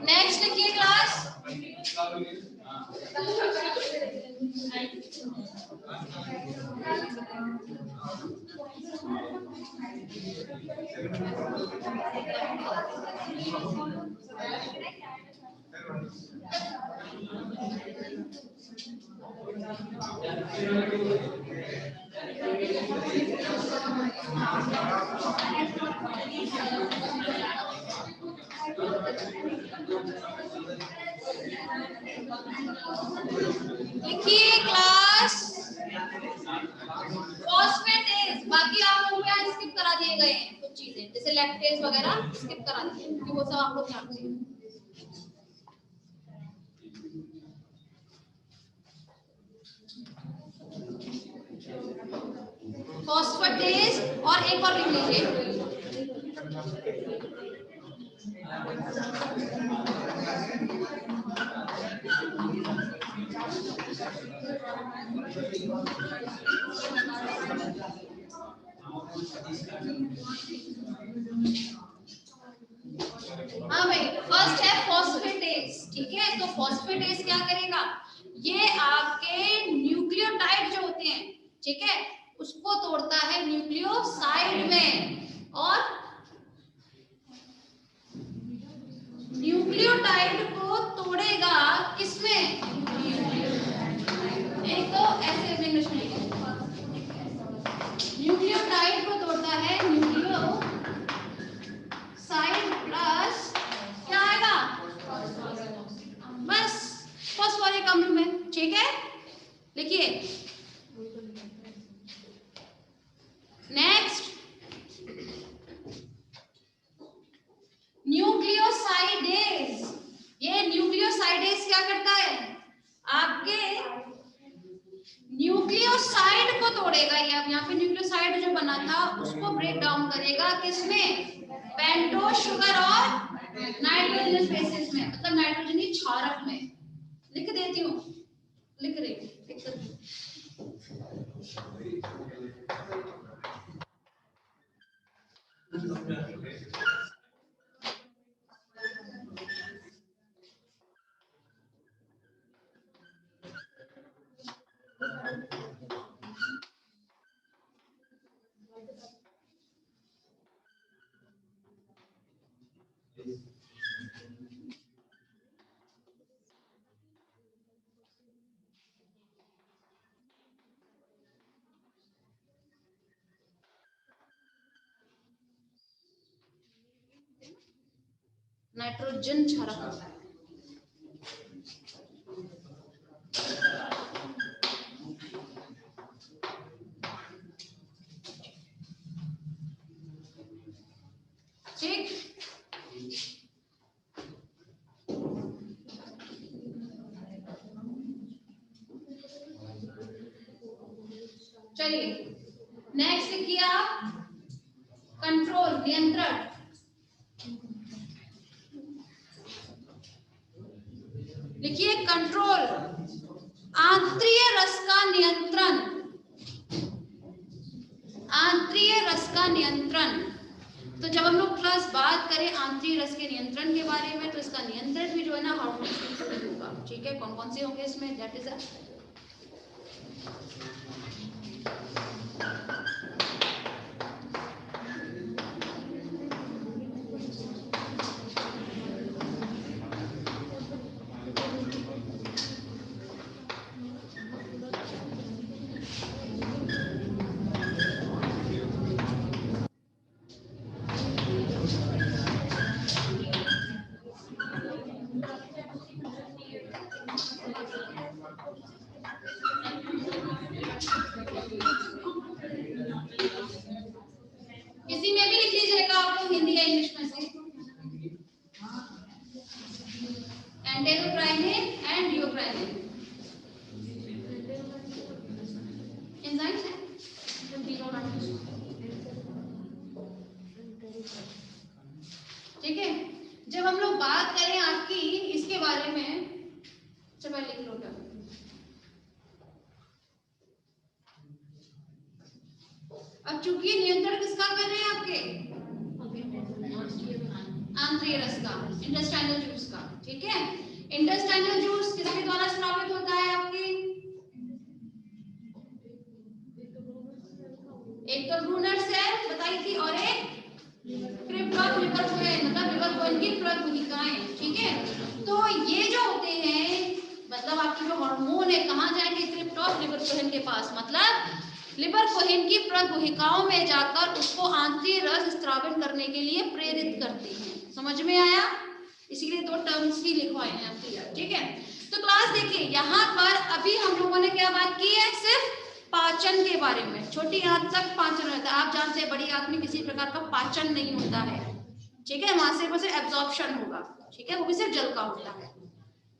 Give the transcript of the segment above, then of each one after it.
Next लिखिए class. लिखिए class phosphatase. बाकी आप लोग यहाँ स्किप करा दिए गए हैं कुछ चीजें, जैसे लैक्टेज वगैरह स्किप करा दिए क्योंकि वो सब आप लोग जानते हैं। फॉस्फेटेज और एक और लिख लीजिए हाँ भाई, फर्स्ट है फॉस्फेटेज। ठीक है, तो फॉस्फेटेज क्या करेगा, ये आपके न्यूक्लियोटाइड जो होते हैं, ठीक है, उसको तोड़ता है न्यूक्लियोसाइड में, और न्यूक्लियोटाइड को तोड़ेगा किसमें, एक तो ऐसे इंग्लिश में न्यूक्लियोटाइड को तोड़ता है न्यूक्लियोसाइड प्लस क्या आएगा, बस फॉस्फोरिक अम्ल में। ठीक है, लिखिए नेक्स्ट न्यूक्लियोसाइडेज। ये न्यूक्लियोसाइडेज क्या करता है, आपके न्यूक्लियोसाइड को तोड़ेगा। ये अब यहाँ पे न्यूक्लियोसाइड जो बना था उसको ब्रेक डाउन करेगा किसमें, पेंटोज शुगर और नाइट्रोजनस बेसिस में, मतलब नाइट्रोजनी क्षारक में। लिख देती हूँ, लिख रही हूँ, नाइट्रोजन क्षारक होता है। ठीक, चलिए नेक्स्ट लिखिए आप, कंट्रोल नियंत्रण। लिखिए कंट्रोल, आंतरीय रस का नियंत्रण, आंतरीय रस का नियंत्रण। तो जब हम लोग क्लास बात करें आंतरिक रस के नियंत्रण के बारे में, तो इसका नियंत्रण भी जो है ना हार्मोन से होगा। ठीक है, कौन कौन से होंगे इसमें, दैट इज किसी में भी लिख लीजिएगा आप लोग, हिंदी या इंग्लिश में से। एंटेरोप्राइनिन एंड यूप्राइनिन एंजाइम्स हैं। ठीक है, जब हम लोग बात करें आपकी इसके बारे में, चलो लिख लो। अब चूंकि नियंत्रण किसका कर रहे हैं आपके, आंतरिक रस का, इंटेस्टाइनल जूस का, ठीक है। इंटेस्टाइनल जूस किसके द्वारा स्रावित होता है आपके, एक तो ब्रूनर सेल बताई थी और एक क्रिप्टॉन लिवर कोहेन, मतलब लिवर कोहेन की प्रभुनिकाएं, ठीक है। तो ये जो होते हैं मतलब आपके जो हार्मोन है कहाँ जाएंगे, क्रिप्टॉन लिवर कोहेन के पास, मतलब लिवर कोहेन की प्रगुहिकाओं में जाकर उसको आंतरिक रस स्रावित करने के लिए प्रेरित करती हैं। समझ में आया, इसीलिए दो टर्म्स ही लिखवाए हैं आपके, ठीक है। तो क्लास देखिए यहाँ पर अभी हम लोगों ने क्या बात की है, सिर्फ पाचन के बारे में। छोटी आंत तक पाचन होता है, आप जानते हैं बड़ी आंत में किसी प्रकार का पाचन नहीं होता है, ठीक है। वहां से बस एब्जॉर्प्शन होगा, ठीक है, वो भी सिर्फ जल का होता है,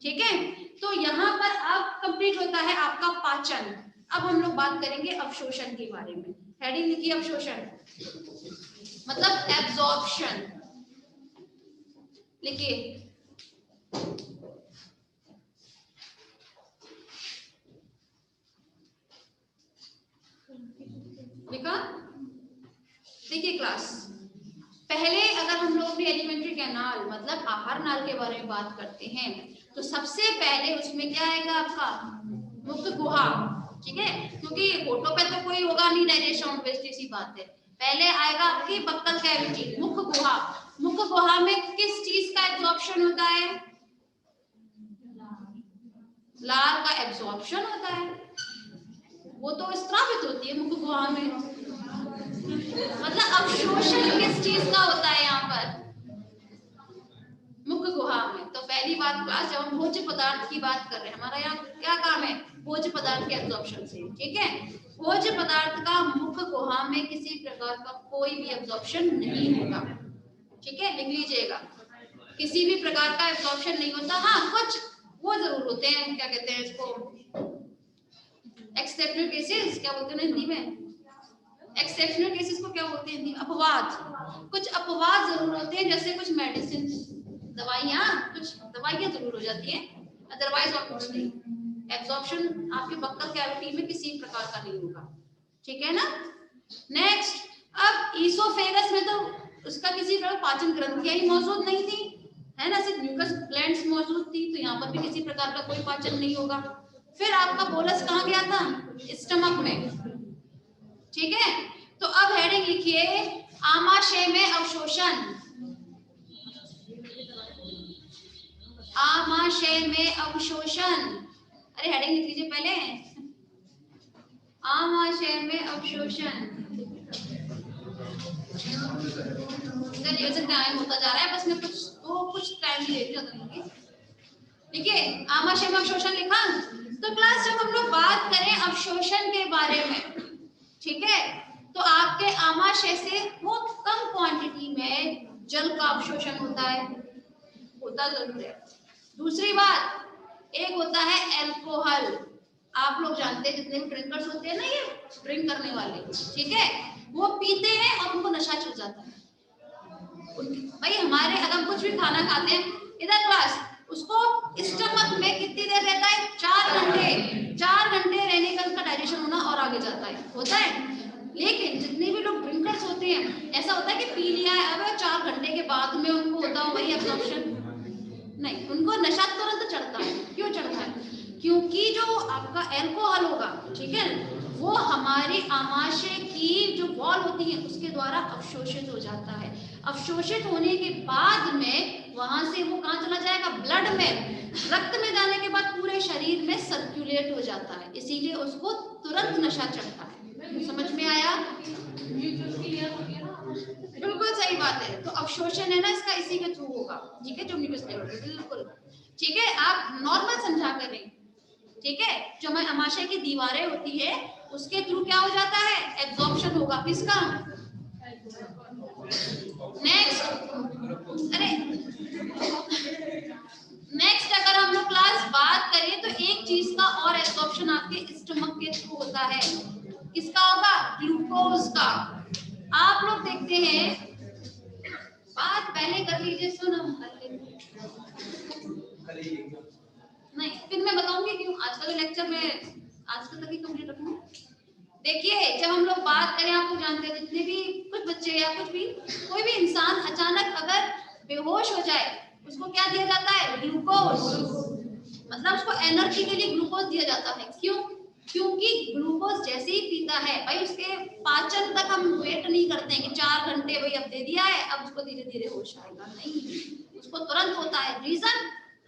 ठीक है। तो यहाँ पर अब कंप्लीट होता है आपका पाचन। अब हम लोग बात करेंगे अवशोषण के बारे में। हेडिंग लिखिए अवशोषण, मतलब एब्जॉर्प्शन लिखिए। लिखा, देखिए क्लास, पहले अगर हम लोग भी एलिमेंट्री कैनाल मतलब आहार नाल के बारे में बात करते हैं तो सबसे पहले उसमें क्या आएगा आपका, मुख गुहा, ठीक है, क्योंकि फोटो पे तो कोई होगा नहीं डायरेक्ट साउंड बेस्ड, इसी बात है। पहले आएगा आपकी बक्कल कैविटी, मुख गुहा। मुख गुहा में किस चीज का एब्जॉर्प्शन होता है, लार का एब्जॉर्प्शन होता है, वो तो स्रावित होती है मुख गुहा में। मतलब अवशोषण किस चीज का होता है यहाँ पर, मुख गुहा में। तो पहली बात क्लास, जब हम भोज्य पदार्थ की बात कर रहे हैं, हमारा यहाँ क्या काम है, भोज्य पदार्थ के एब्जॉर्प्शन से, ठीक है। भोज्य पदार्थ का मुख गुहा में किसी प्रकार का कोई भी एब्जॉर्प्शन नहीं होगा, ठीक है, लिख लीजिएगा, किसी भी प्रकार का एब्जॉर्प्शन नहीं होता। हाँ कुछ वो जरूर होते हैं, क्या कहते हैं इसको, एक्सेप्शनल केसेस, क्या बोलते हैं हिंदी में, एक्सेप्शनल केसेस को क्या बोलते हैं हिंदी, अपवाद। कुछ अपवाद जरूर होते हैं, जैसे कुछ मेडिसिन, दवाइयाँ, कुछ दवाइयाँ जरूर हो जाती हैं, अदरवाइज और कुछ नहीं। एब्जॉर्प्शन आपके बक्कल कैविटी में किसी प्रकार का नहीं होगा, ठीक है ना। नेक्स्ट, अब ईसोफेगस में तो उसका किसी प्रकार पाचन ग्रंथियां ही मौजूद नहीं थी, है ना, सिर्फ म्यूकस ग्लैंड्स मौजूद थी, तो यहाँ पर भी किसी प्रकार का कोई पाचन नहीं होगा। फिर आपका बोलस कहाँ गया था, स्टमक में, ठीक है। तो अब हेडिंग लिखिए आमाशय में अवशोषण, आमाशय में अवशोषण, अरे हेडिंग लिख लीजिए पहले, आमाशय में अवशोषण। टाइम होता जा रहा है, बस मैं कुछ टाइम ले रही हूँ, ठीक है। आमाशय में अवशोषण लिखा। तो क्लास जब हम लोग बात करें अवशोषण के बारे में, ठीक है, तो आपके आमाशय से बहुत कम क्वांटिटी में जल का अवशोषण होता है, होता जरूर है। दूसरी बात, एक होता है अल्कोहल, आप लोग जानते हैं जितने भी ड्रिंकर्स होते हैं ना, ये ड्रिंक करने वाले, ठीक है, वो पीते हैं और उनको नशा चढ़ जाता है। भाई हमारे अगर हम कुछ भी खाना खाते हैं इधर क्लास, उसको स्टमक में कितनी देर रहता है, 4 घंटे, 4 घंटे रहने का उसका डाइजेशन होना और आगे जाता है, होता है। लेकिन जितने भी लोग ड्रिंकर्स होते हैं ऐसा होता है कि पी लिया है, अब 4 घंटे के बाद में उनको होता हो वही एब्जॉर्प्शन, नहीं, उनको नशा तुरंत चढ़ता है। क्यों चढ़ता है, क्योंकि जो आपका अल्कोहल होगा, ठीक है, वो हमारे आमाशय की जो वॉल होती है उसके द्वारा अवशोषित हो जाता है। अवशोषित होने के बाद में वहां से वो कहाँ चला जाएगा, ब्लड में, रक्त में जाने के बाद पूरे शरीर में सर्कुलेट हो जाता है, इसीलिए उसको तुरंत नशा चढ़ता है। समझ में आया, बिल्कुल सही बात है। तो अवशोषण है ना इसका इसी के थ्रू होगा, ठीक है, जो बिल्कुल ठीक है, आप नॉर्मल समझा करें, ठीक है। जो हमारे आमाशय की दीवारें होती है उसके थ्रू क्या हो जाता है, एब्जॉर्प्शन होगा, किसका, नेक्स्ट, अरे नेक्स्ट अगर हम लोग क्लास बात करें तो एक चीज का और एब्जॉर्प्शन आपके स्टमक के थ्रू होता है, किसका होगा, ग्लूकोज का। आप लोग देखते हैं बात पहले कर लीजिए, सुनो नहीं, फिर मैं बताऊंगी क्यों। आज का जो लेक्चर में आज तक ही कंप्लीट रखूंगी। देखिए जब हम लोग बात करें, आप लोग जानते हैं जितने भी कुछ बच्चे या कुछ भी कोई भी इंसान अचानक अगर बेहोश हो जाए, उसको क्या दिया जाता है? ग्लूकोज। मतलब उसको एनर्जी के लिए ग्लूकोज दिया जाता है। क्यों? क्योंकि ग्लूकोज जैसे ही पीता है भाई, उसके पाचन तक हम वेट नहीं करते हैं कि 4 घंटे भाई अब दे दिया है अब उसको धीरे धीरे होश आएगा, नहीं, उसको तुरंत होता है। रीजन?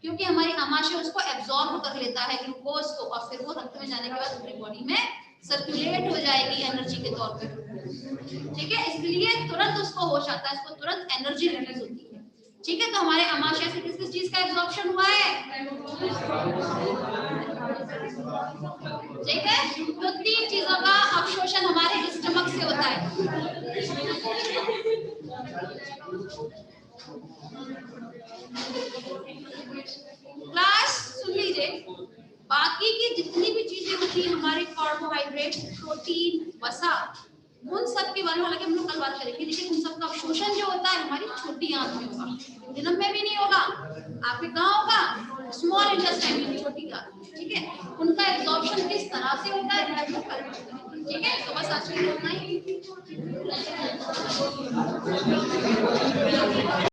क्योंकि हमारी आमाशय उसको एब्जॉर्ब कर लेता है ग्लूकोज को, और फिर वो रक्त में जाने के बाद पूरी बॉडी में सर्कुलेट हो जाएगी एनर्जी के तौर पे। ठीक है, इसलिए तुरंत उसको होश आता है, उसको तुरंत एनर्जी रिलीज होती है। ठीक है, तो हमारे आमाशय से किस किस चीज का एब्जॉर्प्शन हुआ है? ठीक है, तो 3 चीजों का अवशोषण हमारे स्टमक से होता है। क्लास सुन लीजिए, बाकी की जितनी भी चीजें होती है हमारी, कार्बोहाइड्रेट, प्रोटीन, वसा, उन सब के बारे में हालांकि हम लोग कल बात करेंगे, लेकिन उन सब का अवशोषण जो होता है हमारी छोटी आंत में होगा, जन्म में भी नहीं होगा। आपके कहाँ होगा? स्मॉल इंटेस्टाइन में, छोटी आंत। ठीक है, उनका एब्जॉर्प्शन किस तरह से होता है हम लोग कल बात करेंगे। ठीक है, तो बस आज के लिए इतना ही।